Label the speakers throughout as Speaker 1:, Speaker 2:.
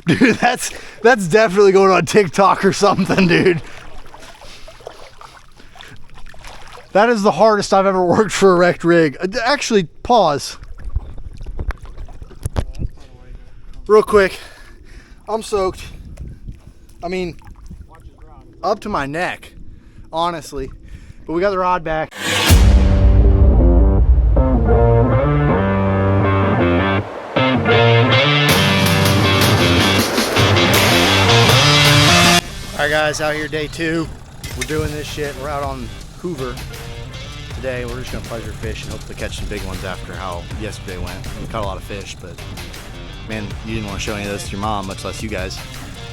Speaker 1: Dude, that's definitely going on TikTok or something, dude. That is the hardest I've ever worked for a wrecked rig. Actually, pause. Real quick. I'm soaked. I mean, up to my neck, honestly. But we got the rod back. Alright guys, out here day 2. We're doing this shit. We're out on Hoover today. We're just gonna pleasure fish and hopefully catch some big ones after how yesterday went. We caught a lot of fish, but man, you didn't want to show any of this to your mom, much less you guys.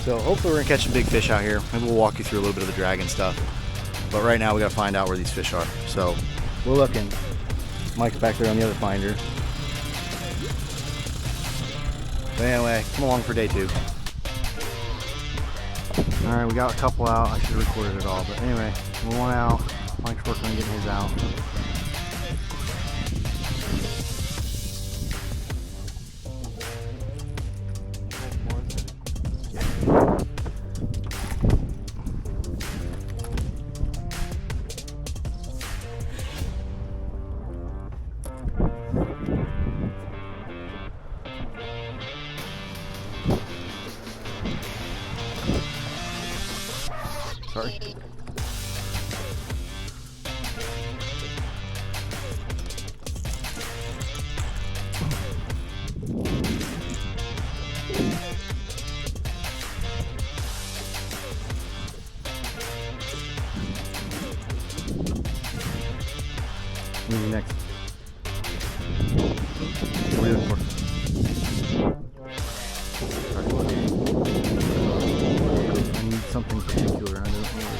Speaker 1: So hopefully we're gonna catch some big fish out here. Maybe we'll walk you through a little bit of the dragon stuff. But right now we gotta find out where these fish are. So we're looking. Mike's back there on the other finder. But anyway, come along for day 2. Alright, we got a couple out. I should have recorded it all, but anyway, we're one out. Mike's working on getting his out. Sorry. Moving next. What are you looking for? I need something particular. I don't know.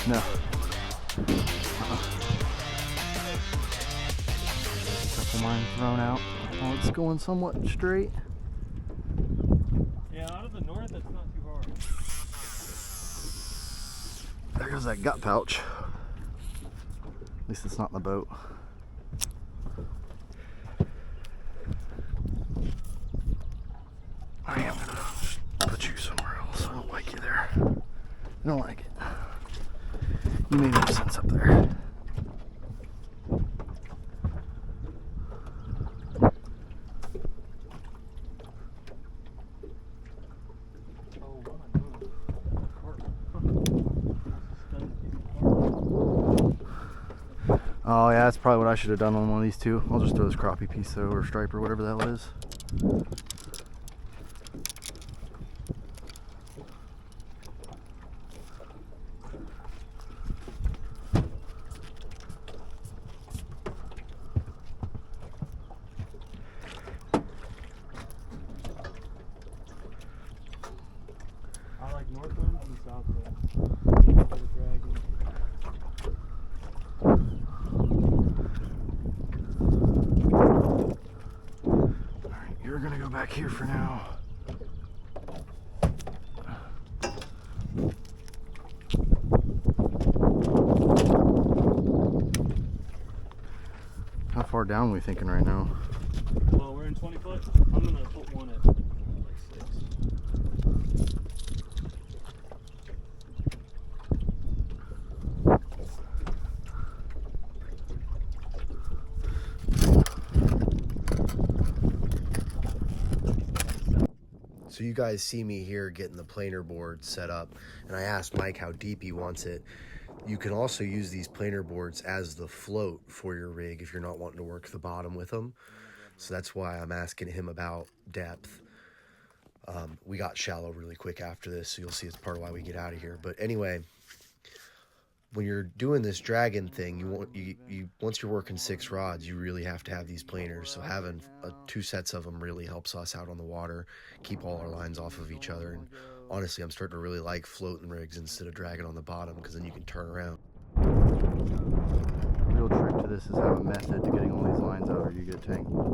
Speaker 1: No. Couple mine thrown out. Oh, it's going somewhat straight.
Speaker 2: Yeah, out of the north, it's not too hard.
Speaker 1: There goes that gut pouch. At least it's not in the boat. I am gonna put you somewhere else. I don't like you there. I don't like it. You made more sense up there. Oh yeah, that's probably what I should have done on one of these two. I'll just throw this crappie piece though, or stripe or whatever the hell it is.
Speaker 2: I like north winds and south winds. For the dragon.
Speaker 1: Alright, you're gonna go back here for now. How far down are we thinking right now?
Speaker 2: Well, we're in 20 foot. I'm gonna put one at like 6.
Speaker 3: So you guys see me here getting the planer board set up, and I asked Mike how deep he wants it. You can also use these planer boards as the float for your rig if you're not wanting to work the bottom with them. So that's why I'm asking him about depth. We got shallow really quick after this, so you'll see it's part of why we get out of here. But anyway, when you're doing this dragon thing, you once you're working 6 rods, you really have to have these planers. So having 2 sets of them really helps us out on the water, keep all our lines off of each other. And honestly, I'm starting to really like floating rigs instead of dragging on the bottom, because then you can turn around.
Speaker 1: Real trick to this is have a method to getting all these lines out or you get tangled.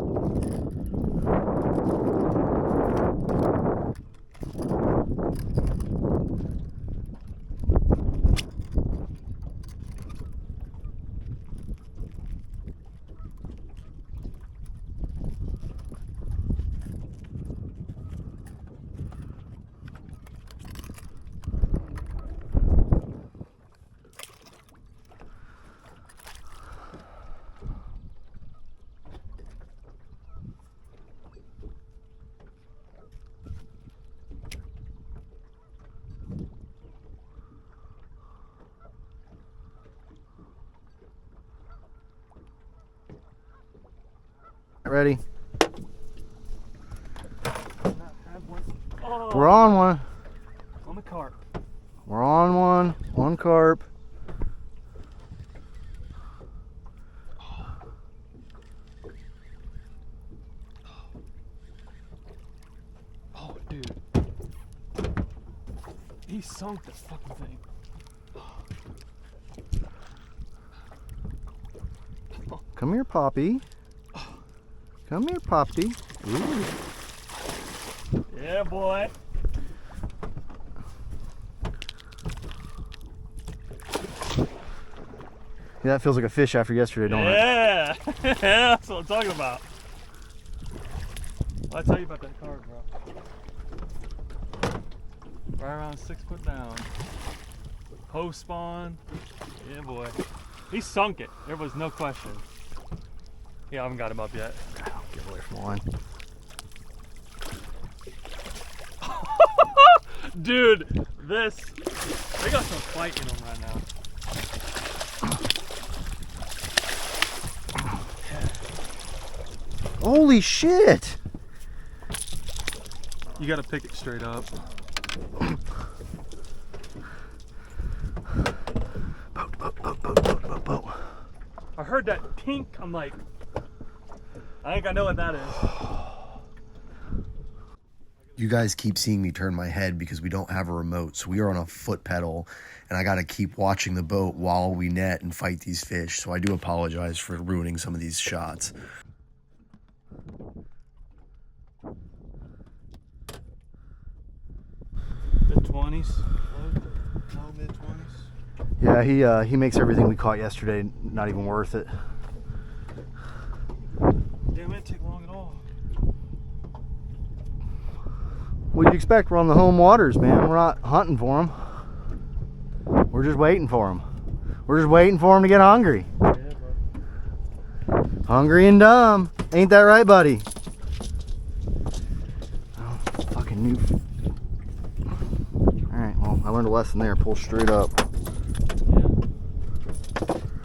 Speaker 1: Ready?
Speaker 2: Oh,
Speaker 1: We're on one.
Speaker 2: on the carp.
Speaker 1: We're on one. One carp.
Speaker 2: Oh, dude. He sunk this fucking thing.
Speaker 1: Come here, Poppy. Come here, Poppy. Ooh.
Speaker 2: Yeah, boy.
Speaker 1: Yeah, that feels like a fish after yesterday, don't it?
Speaker 2: Yeah. That's what I'm talking about. I'll tell you about that carp, bro. Right around 6 foot down. Post spawn. Yeah, boy. He sunk it. There was no question. Yeah, I haven't got him up yet.
Speaker 1: Get away from the line.
Speaker 2: Dude, they got some fight in them right now.
Speaker 1: Holy shit!
Speaker 2: You gotta pick it straight up.
Speaker 1: Boat.
Speaker 2: I heard that tink. I'm like, I think I know what that is.
Speaker 3: You guys keep seeing me turn my head because we don't have a remote, so we are on a foot pedal, and I got to keep watching the boat while we net and fight these fish, so I do apologize for ruining some of these shots.
Speaker 2: Mid-20s, low mid-20s.
Speaker 1: Yeah, he makes everything we caught yesterday not even worth it.
Speaker 2: Damn, it didn't take long at all.
Speaker 1: What'd you expect? We're on the home waters, man. We're not hunting for them. We're just waiting for them. We're just waiting for them to get hungry.
Speaker 2: Yeah, bro.
Speaker 1: Hungry and dumb. Ain't that right, buddy? Oh, fucking new. Alright, well, I learned a lesson there. Pull straight up.
Speaker 2: Yeah.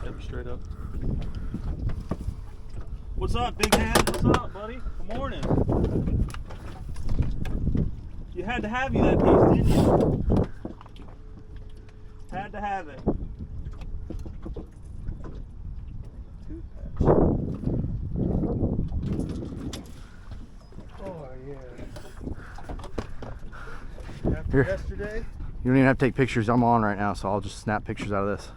Speaker 2: Yep, straight up. What's up, big head? What's up, buddy? Good morning. You had to have you that piece, didn't you? Had to have it. Oh, yeah. After
Speaker 1: Here.
Speaker 2: yesterday?
Speaker 1: You don't even have to take pictures. I'm on right now, so I'll just snap pictures out of this.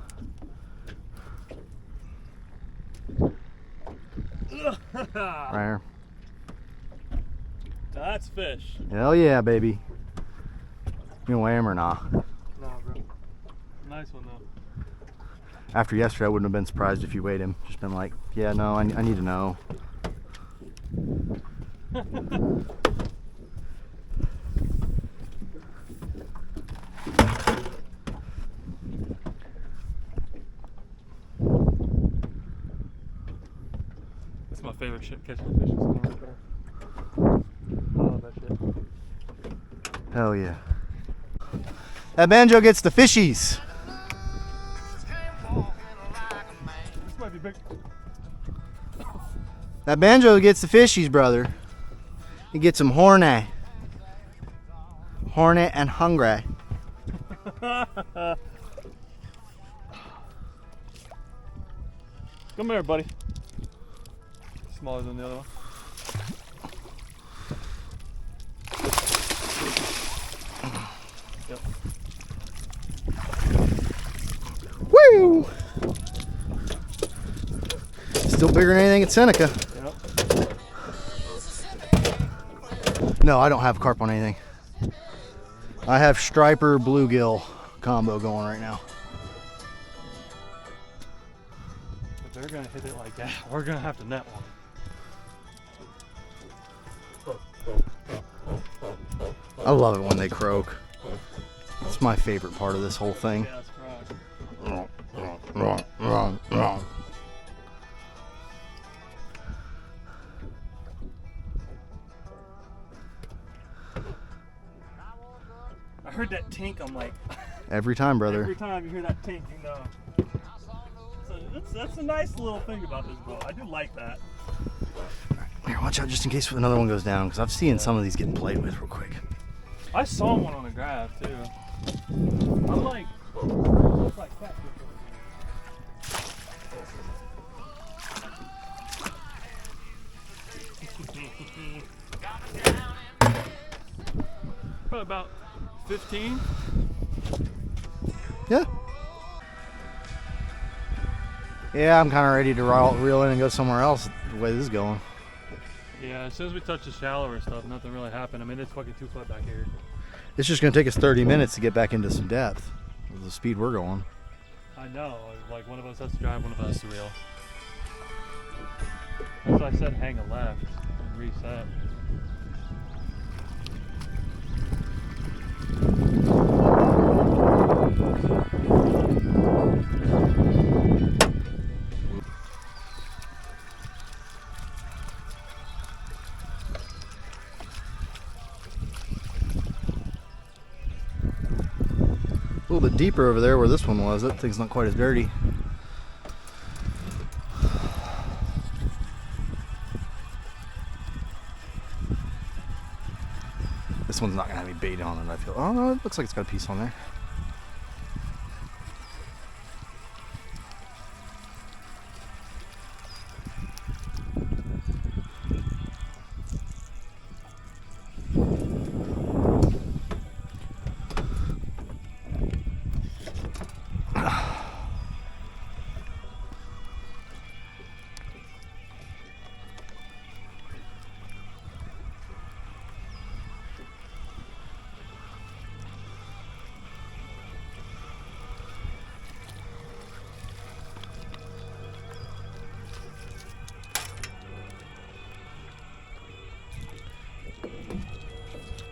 Speaker 1: Right here.
Speaker 2: That's fish.
Speaker 1: Hell yeah, baby. You gonna weigh him or not?
Speaker 2: Nah, bro. Nice one, though.
Speaker 1: After yesterday, I wouldn't have been surprised if you weighed him. Just been like, yeah, no, I need to know.
Speaker 2: That's my favorite shit, catching fish in summer right there. I love that shit.
Speaker 1: Hell yeah. That banjo gets the fishies.
Speaker 2: This might be big.
Speaker 1: That banjo gets the fishies, brother. He gets them horny. Horny and hungry.
Speaker 2: Come here, buddy. Smaller than the other one. Yep.
Speaker 1: Woo! Still bigger than anything at Seneca.
Speaker 2: Yep.
Speaker 1: No, I don't have carp on anything. I have striper bluegill combo going right now.
Speaker 2: If they're gonna hit it like that, we're gonna have to net one.
Speaker 1: I love it when they croak. It's my favorite part of this whole thing.
Speaker 2: Yeah, that's right. I heard that tink, I'm like,
Speaker 1: Every time, brother.
Speaker 2: every time you hear that tink, you know. So that's a nice little thing about this boat. I do like that.
Speaker 1: watch out just in case another one goes down, because I've seen some of these getting played with real quick.
Speaker 2: I saw one on the grab too. I'm like, looks like catfish. Probably about 15.
Speaker 1: Yeah. Yeah, I'm kind of ready to reel in and go somewhere else the way this is going.
Speaker 2: Yeah, as soon as we touch the shallower stuff, nothing really happened. I mean, it's fucking 2 foot back here.
Speaker 1: It's just going to take us 30 minutes to get back into some depth with the speed we're going.
Speaker 2: I know, like one of us has to drive, one of us has to reel. That's why I said hang a left and reset.
Speaker 1: A little bit deeper over there where this one was. That thing's not quite as dirty. This one's not gonna have any bait on it, I feel. Oh no, it looks like it's got a piece on there.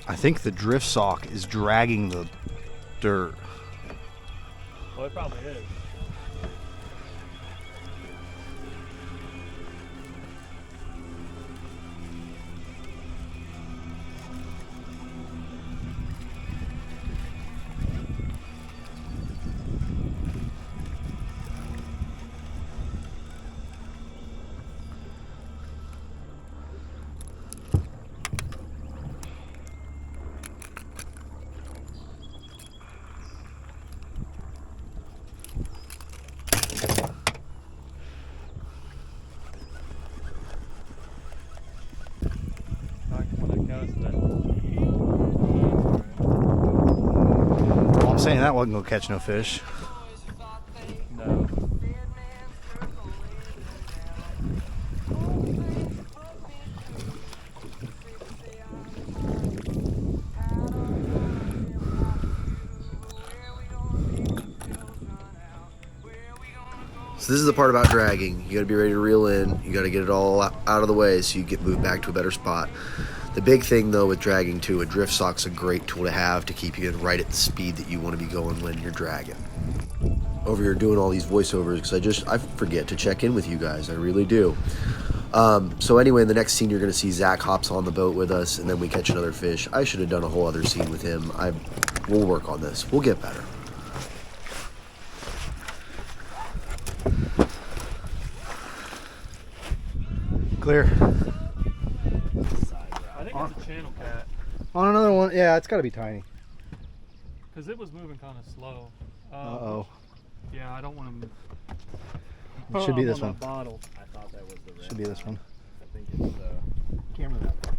Speaker 1: I think the drift sock is dragging the dirt.
Speaker 2: Well, it probably is.
Speaker 1: Well, I'm saying that wasn't gonna catch no fish.
Speaker 2: No.
Speaker 3: So this is the part about dragging. You gotta be ready to reel in. You gotta get it all out of the way so you get moved back to a better spot. The big thing though with dragging too, a drift sock's a great tool to have to keep you right at the speed that you want to be going when you're dragging. Over here doing all these voiceovers because I forget to check in with you guys. I really do. So anyway, in the next scene you're gonna see Zach hops on the boat with us and then we catch another fish. I should have done a whole other scene with him. We'll work on this. We'll get better.
Speaker 1: Clear.
Speaker 2: I think it's a channel cat.
Speaker 1: On another one. Yeah, it's got to be tiny.
Speaker 2: Because it was moving kind of slow.
Speaker 1: Uh-oh.
Speaker 2: Yeah, I don't want to.
Speaker 1: It should be this one.
Speaker 2: Bottle.
Speaker 4: I thought that was the red.
Speaker 1: Should be this one.
Speaker 4: I think it's
Speaker 1: Camera that one.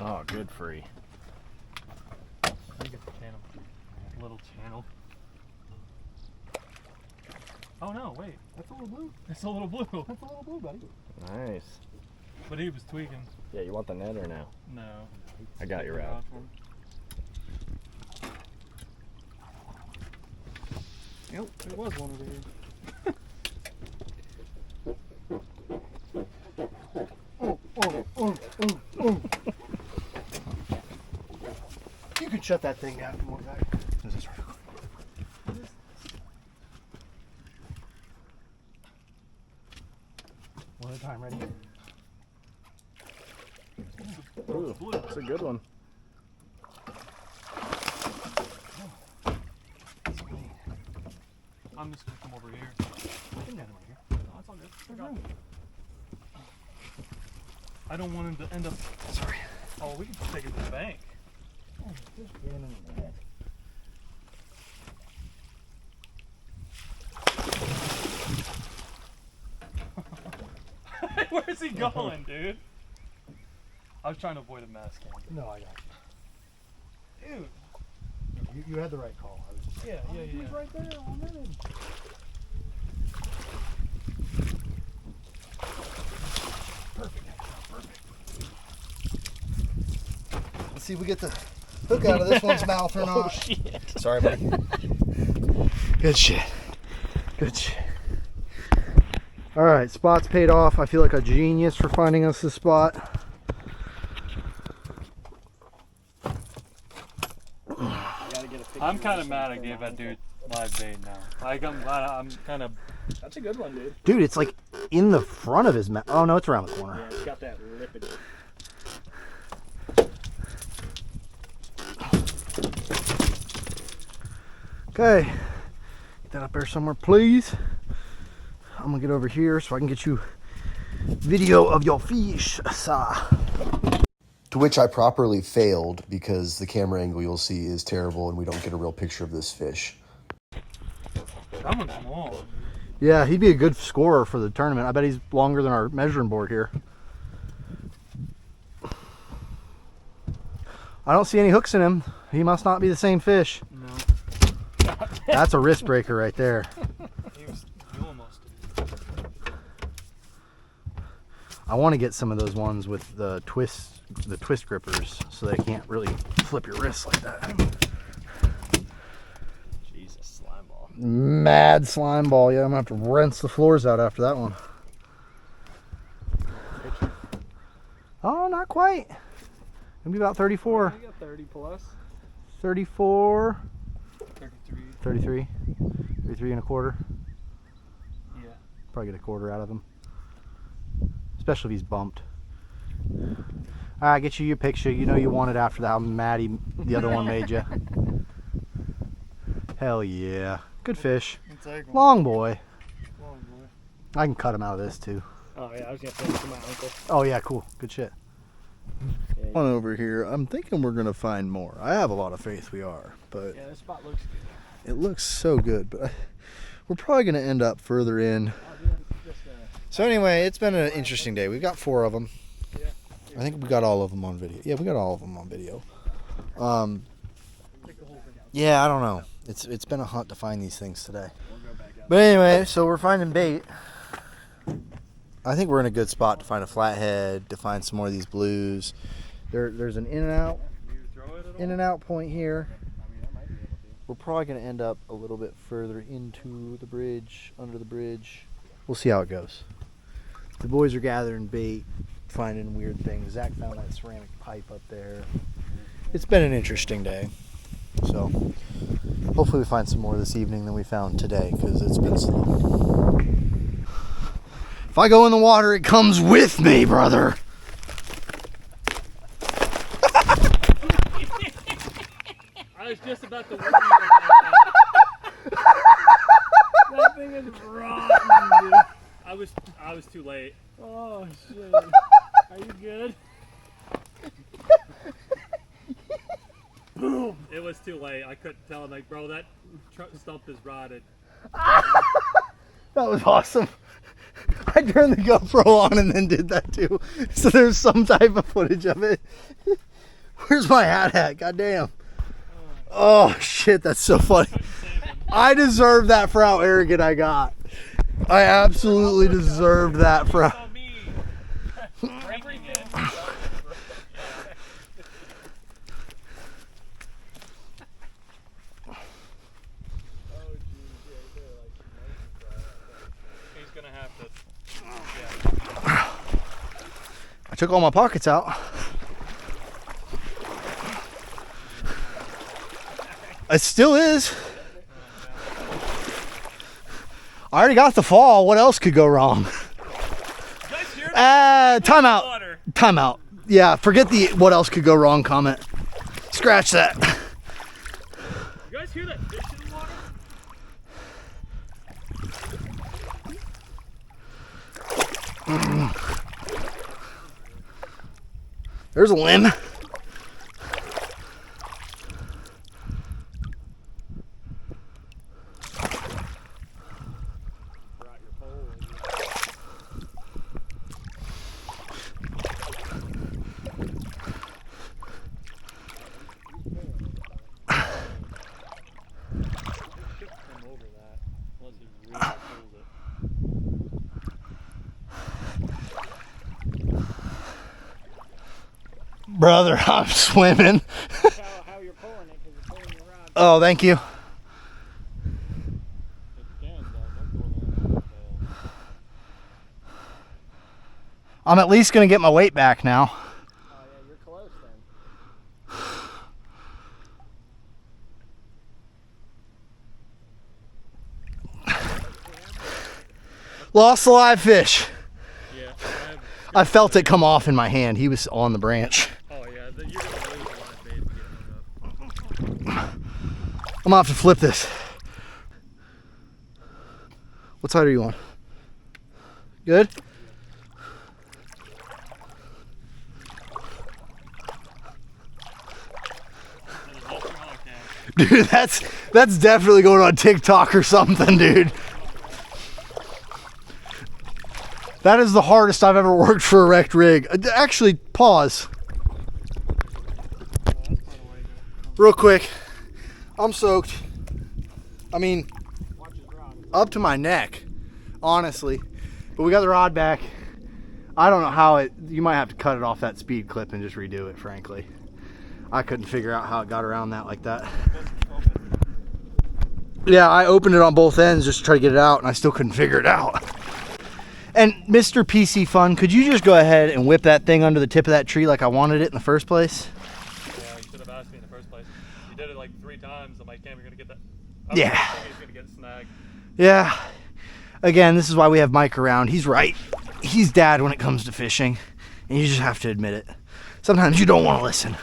Speaker 4: oh, good free.
Speaker 2: I think it's a channel. Little channel. Oh no, wait. That's a little blue. That's a little blue. That's a little blue, buddy.
Speaker 4: Nice.
Speaker 2: But he was tweaking.
Speaker 4: Yeah, you want the net or no?
Speaker 2: No.
Speaker 4: I got your route.
Speaker 2: Yep, there was one over here.
Speaker 1: You can shut that thing down more back. This is right. one at a time. Ready?
Speaker 4: Ooh, that's a good one.
Speaker 2: I'm just gonna come over here. No, it's all good. I don't want him to end up. Sorry. Oh, we can take it to the bank.
Speaker 1: Just get him in the head.
Speaker 2: Where's he going, dude? I was trying to avoid a mass cam.
Speaker 1: No, I got
Speaker 2: Dude.
Speaker 1: you. You had the right call. I was just
Speaker 2: Yeah.
Speaker 1: He's right there. I'm in. Perfect. Let's see if we get the hook out of this one's mouth or not.
Speaker 4: Shit.
Speaker 1: Sorry, buddy. Good shit. Good shit. All right, spot's paid off. I feel like a genius for finding us this spot.
Speaker 2: I'm kind of mad I gave that dude live bait now. Like I'm kind of.
Speaker 4: That's a good one, dude.
Speaker 1: Dude, it's like in the front of his mouth. Oh no, it's around the corner.
Speaker 4: Yeah, it's got that lippage.
Speaker 1: Okay, get that up there somewhere, please. I'm gonna get over here so I can get you video of your fish, sir.
Speaker 3: To which I properly failed because the camera angle you'll see is terrible and we don't get a real picture of this fish.
Speaker 2: That one's long.
Speaker 1: Yeah, he'd be a good scorer for the tournament. I bet he's longer than our measuring board here. I don't see any hooks in him. He must not be the same fish.
Speaker 2: No.
Speaker 1: That's a wrist breaker right there.
Speaker 2: You almost.
Speaker 1: I want to get some of those ones with the twist grippers so they can't really flip your wrists like that.
Speaker 4: Jesus, slime ball.
Speaker 1: Mad slime ball. Yeah, I'm gonna have to rinse the floors out after that one. Oh, not quite. Maybe about 34.
Speaker 2: You got 30 plus.
Speaker 1: 34.
Speaker 2: 33.
Speaker 1: 33. 33 and a quarter.
Speaker 2: Yeah.
Speaker 1: Probably get a quarter out of him. Especially if he's bumped. Alright, get you your picture. You know you want it after how mad the other one made you. Hell yeah. Good fish. Long boy. I can cut him out of this too.
Speaker 4: Oh yeah, I was gonna say it to my uncle.
Speaker 1: Oh yeah, cool. Good shit.
Speaker 4: Yeah.
Speaker 1: On over here, I'm thinking we're gonna find more. I have a lot of faith we are, but
Speaker 4: Yeah, this spot looks good.
Speaker 1: it looks so good. But we're probably gonna end up further in. So anyway, it's been an interesting day. We've got 4 of them. I think we got all of them on video. Yeah, we got all of them on video. Yeah, I don't know. It's been a hunt to find these things today. But anyway, so we're finding bait. I think we're in a good spot to find a flathead, to find some more of these blues. There's an in and out point here. We're probably going to end up a little bit further into the bridge, under the bridge. We'll see how it goes. The boys are gathering bait, finding weird things. Zach found that ceramic pipe up there. It's been an interesting day. So hopefully we find some more this evening than we found today, because it's been slow. If I go in the water, it comes with me, brother.
Speaker 2: I was just about to. That thing is rotten, dude. I was too late. Oh shit. Are you good? Boom! It was too late. I couldn't tell him, like, bro, that stump is rotted.
Speaker 1: That was awesome. I turned the GoPro on and then did that too. So there's some type of footage of it. Where's my hat at? Goddamn. Oh shit, that's so funny. I deserve that for how arrogant I got. I absolutely deserved that for how... I took all my pockets out. It still is. I already got the fall. What else could go wrong?
Speaker 2: Nice
Speaker 1: Timeout.
Speaker 2: Water.
Speaker 1: Timeout. Yeah, forget the what else could go wrong comment. Scratch that.
Speaker 2: You guys hear that fish in the water?
Speaker 1: There's a limb.
Speaker 4: Brought your pole with you.
Speaker 2: Come over that, unless it really pulls it.
Speaker 1: Brother, I'm swimming.
Speaker 4: How you're pulling it, because you're pulling your rod.
Speaker 1: Oh, thank you.
Speaker 2: It can, though. Don't go there.
Speaker 1: I'm at least gonna get my weight back now.
Speaker 4: Oh yeah, you're close then.
Speaker 1: Lost a live fish.
Speaker 2: Yeah.
Speaker 1: I felt it come off in my hand. He was on the branch.
Speaker 2: Oh yeah, you're gonna lose a lot of bait to get hung up.
Speaker 1: I'm gonna have to flip this. What side are you on? Good? Dude, that's definitely going on TikTok or something, dude. That is the hardest I've ever worked for a wrecked rig. Actually, pause. Real quick. I'm soaked. I mean,
Speaker 4: Watch his rod.
Speaker 1: up to my neck, honestly. But we got the rod back. I don't know how you might have to cut it off that speed clip and just redo it, frankly. I couldn't figure out how it got around that like that. Yeah, I opened it on both ends just to try to get it out, and I still couldn't figure it out. And Mr. PC Fun, could you just go ahead and whip that thing under the tip of that tree like I wanted it in the first place?
Speaker 2: Yeah, you should have asked me in the first place. You did it like 3 times. I'm like, Cam, you're gonna get that.
Speaker 1: Yeah.
Speaker 2: He's gonna get snagged.
Speaker 1: Yeah. Again, this is why we have Mike around. He's right. He's dad when it comes to fishing, and you just have to admit it. Sometimes you don't want to listen.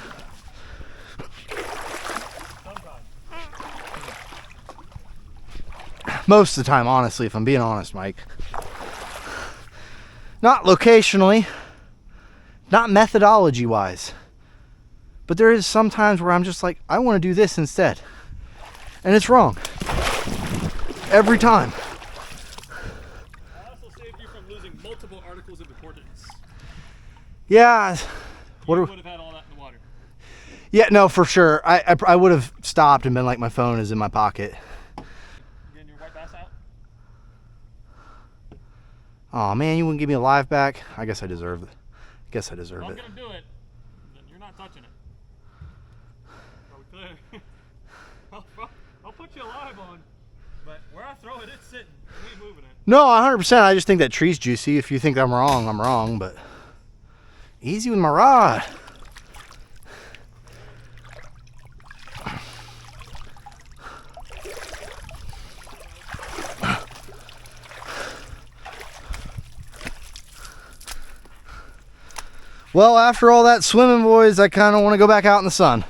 Speaker 1: Most of the time, honestly, if I'm being honest, Mike. Not locationally, not methodology-wise, but there is some times where I'm just like, I want to do this instead. And it's wrong. Every time.
Speaker 2: I also saved you from losing multiple articles of importance.
Speaker 1: Yeah.
Speaker 2: You would have had all that in the water.
Speaker 1: Yeah, no, for sure. I would have stopped and been like, my phone is in my pocket.
Speaker 2: Getting your white bass out?
Speaker 1: Oh man, you wouldn't give me a live back? I guess I deserve it. I guess I deserve
Speaker 2: If I'm
Speaker 1: it.
Speaker 2: gonna do it, then you're not touching it. Are we clear? I'll put you alive on, but where I throw it, it's sitting. You ain't moving it.
Speaker 1: No, 100%. I just think that tree's juicy. If you think I'm wrong, but easy with my rod. Well, after all that swimming, boys, I kind of want to go back out in the sun.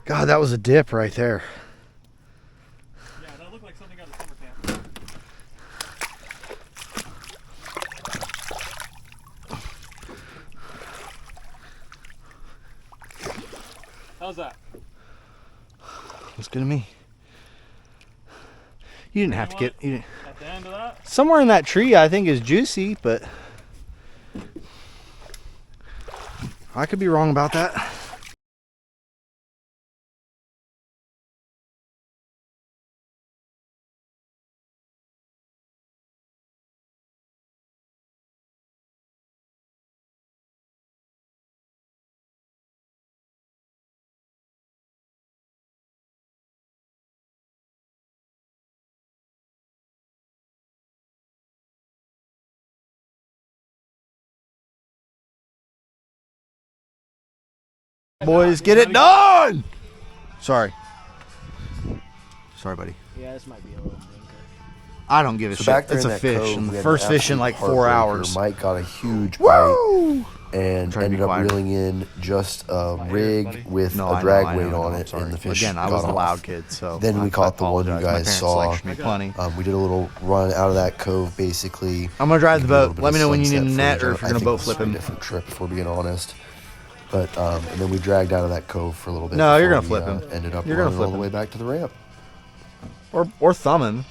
Speaker 1: God, that was a dip right there.
Speaker 2: Yeah, that looked like something out of summer camp. How's that?
Speaker 1: Looks good to me. You didn't have to get... You didn't,
Speaker 2: At the end of that?
Speaker 1: somewhere in that tree, I think, is juicy, but I could be wrong about that. Boys, get it done! Sorry. Sorry, buddy.
Speaker 4: Yeah, this might be a little dinker.
Speaker 1: I don't give a
Speaker 3: So
Speaker 1: shit.
Speaker 3: back there
Speaker 1: It's
Speaker 3: in
Speaker 1: a
Speaker 3: that
Speaker 1: fish.
Speaker 3: cove,
Speaker 1: And
Speaker 3: we
Speaker 1: the
Speaker 3: had
Speaker 1: first
Speaker 3: an
Speaker 1: fish in
Speaker 3: absolute
Speaker 1: like 4
Speaker 3: heartbreaker.
Speaker 1: hours.
Speaker 3: Mike got a huge bite
Speaker 1: Woo!
Speaker 3: and
Speaker 1: Trying to be
Speaker 3: ended up
Speaker 1: quiet.
Speaker 3: reeling in just a
Speaker 2: my
Speaker 3: rig
Speaker 2: ears, buddy.
Speaker 3: with
Speaker 1: No,
Speaker 3: a
Speaker 1: I
Speaker 3: drag
Speaker 1: know, I
Speaker 3: weight
Speaker 1: know,
Speaker 3: on
Speaker 1: I'm
Speaker 3: it,
Speaker 1: sorry.
Speaker 3: and the fish
Speaker 1: Again, I was
Speaker 3: got
Speaker 1: the
Speaker 3: off.
Speaker 1: loud kid, so
Speaker 3: Then we caught the one you
Speaker 1: apologize. My
Speaker 3: guys
Speaker 1: parents
Speaker 3: saw.
Speaker 1: lectured me plenty.
Speaker 3: We did a little run out of that cove, basically.
Speaker 1: I'm gonna drive the
Speaker 3: We did a little
Speaker 1: boat.
Speaker 3: bit
Speaker 1: Let
Speaker 3: of
Speaker 1: me know when you need a
Speaker 3: sunset
Speaker 1: net
Speaker 3: footage.
Speaker 1: or if you're
Speaker 3: I
Speaker 1: gonna
Speaker 3: think
Speaker 1: boat
Speaker 3: it was
Speaker 1: flip
Speaker 3: a
Speaker 1: him.
Speaker 3: different trip, if we're being honest. But and then we dragged out of that cove for a little bit.
Speaker 1: No, you're
Speaker 3: before
Speaker 1: gonna
Speaker 3: we,
Speaker 1: flip him.
Speaker 3: Ended up
Speaker 1: You're gonna
Speaker 3: running
Speaker 1: flip
Speaker 3: all the
Speaker 1: him.
Speaker 3: way back to the ramp.
Speaker 1: Or thumb him.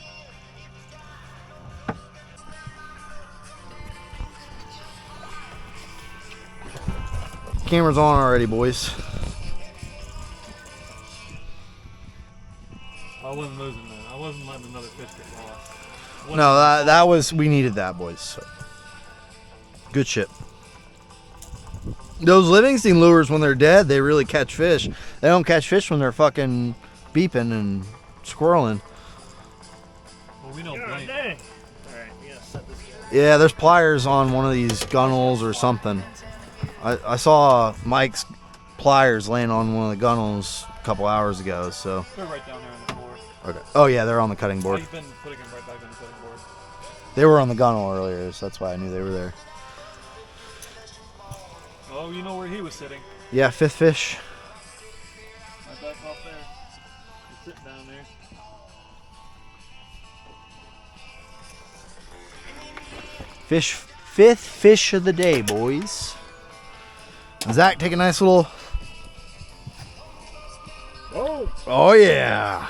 Speaker 1: Camera's on already, boys.
Speaker 2: I wasn't losing that. I wasn't letting another fish get lost.
Speaker 1: No, that was, we needed that, boys. So. Good shit. Those Livingston lures, when they're dead, they really catch fish. They don't catch fish when they're fucking beeping and squirreling.
Speaker 2: Well, we don't blame.
Speaker 4: Dang. Alright, we gotta set this guy.
Speaker 1: Yeah, there's pliers on one of these gunnels or something. I saw Mike's pliers laying on one of the gunnels a couple hours ago, so.
Speaker 2: They're right down there on the floor.
Speaker 1: Okay. Oh yeah, they're on the cutting board.
Speaker 2: He's been putting them right back on the cutting board.
Speaker 1: They were on the gunnel earlier, so that's why I knew they were there.
Speaker 2: Oh, you know where he was sitting.
Speaker 1: Yeah, fifth fish.
Speaker 2: Right back off there. He's sitting down there.
Speaker 1: Fifth fish of the day, boys. Zach, take a nice little.
Speaker 4: Whoa!
Speaker 1: Oh yeah.